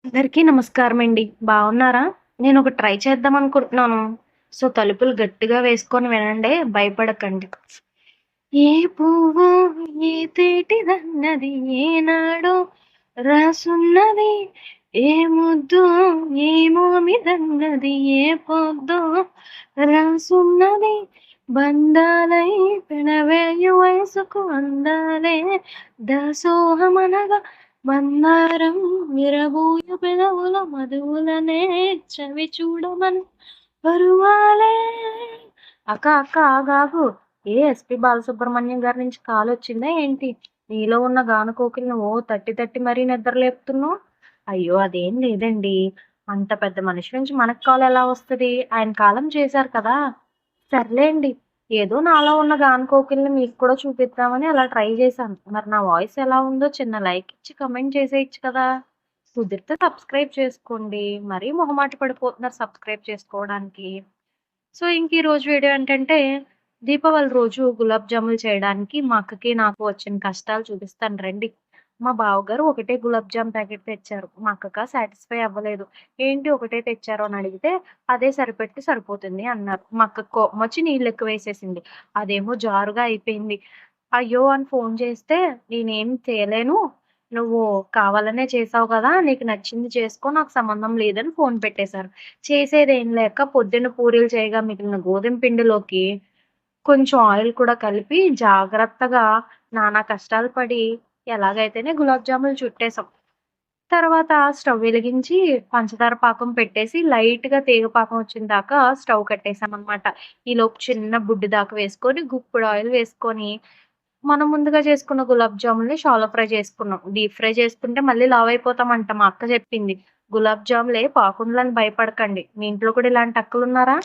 అందరికీ నమస్కారం అండి. బాగున్నారా? నేను ఒక ట్రై చేద్దాం అనుకుంటున్నాను. సో, తలుపులు గట్టిగా వేసుకొని వినండి. భయపడకండి. ఏ పువ్వు ఏ తేటిదన్నది ఏనాడో రాసున్నది. ఏ ముద్దు ఏ మోమిదన్నది ఏ పొద్దో రాసున్నది. బంధాలై పెనవేయు వయసుకు అందాలే దాసోహమనగా మందారం విరబూయు పెదవుల మధువులనే చవి చూడమని పరువాలే. అక్క అక్క ఆగాగు. ఎస్పి బాలసుబ్రహ్మణ్యం గారి నుంచి కాల్ వచ్చిందా ఏంటి? నీలో ఉన్న గాన కోకిలని ఓ తట్టి తట్టి మరీ నిద్రలేపుతున్నావు. అయ్యో అదేం లేదండి. అంత పెద్ద మనిషి నుంచి మనకు కాల్ ఎలా వస్తది? ఆయన కాలం చేశారు కదా. సర్లేండి. ఏదో నాలో ఉన్న గాన కోకిలని మీకు కూడా చూపిద్దామని అలా ట్రై చేశాను. మరి నా వాయిస్ ఎలా ఉందో చిన్న లైక్ ఇచ్చి కమెంట్ చేసేయచ్చు కదా. కుదిరితే సబ్స్క్రైబ్ చేసుకోండి. మరీ మొహమాట పడిపోతున్నారు సబ్స్క్రైబ్ చేసుకోవడానికి. సో, ఇంక ఈ రోజు వీడియో ఏంటంటే, దీపావళి రోజు గులాబ్ జాములు చేయడానికి మా అక్కకి, నాకు వచ్చిన కష్టాలు చూపిస్తాను రండి. మా బావగారు ఒకటే గులాబ్ జామ్ ప్యాకెట్ తెచ్చారు. మా అక్కక సాటిస్ఫై అవ్వలేదు. ఏంటి ఒకటే తెచ్చారు అని అడిగితే, అదే సరిపెట్టి సరిపోతుంది అన్నారు. మా అక్కకి కోపమొచ్చి నీళ్ళెక్కువేసేసింది. అదేమో జారుగా అయిపోయింది. అయ్యో! అని ఫోను చేస్తే, నేనేం తేలేను. నువ్వు కావాలనే చేసావు కదా! నీకు నచ్చింది చేసుకో. నాకు సంబంధం లేదని ఫోను పెట్టేశారు. చేసేదేం లేక పొద్దున్న పూరీలు చేయగా మిగిలిన గోధుమ పిండిలోకి కొంచెం ఆయిల్ కూడా కలిపి జాగ్రత్తగా నానా కష్టాలు పడి ఎలాగైతేనే గులాబ్ జాములు చుట్టేసాం. తర్వాత స్టవ్ వెలిగించి పంచదార పాకం పెట్టేసి లైట్‌గా తీగ పాకం వచ్చిన దాకా స్టవ్ కట్టేసామనమాట. ఈలోపు చిన్న బుడ్డి దాకా వేసుకొని గుప్పుడు ఆయిల్ వేసుకొని మనం ముందుగా చేసుకున్న గులాబ్ జాములని షాలో ఫ్రై చేసుకున్నాం. డీప్ ఫ్రై చేసుకుంటే మళ్ళీ లావయిపోతామంట మా అక్క చెప్పింది. గులాబ్ జాములే పాకుండలని భయపడకండి. మీ ఇంట్లో కూడా ఇలాంటి అక్కలున్నారా?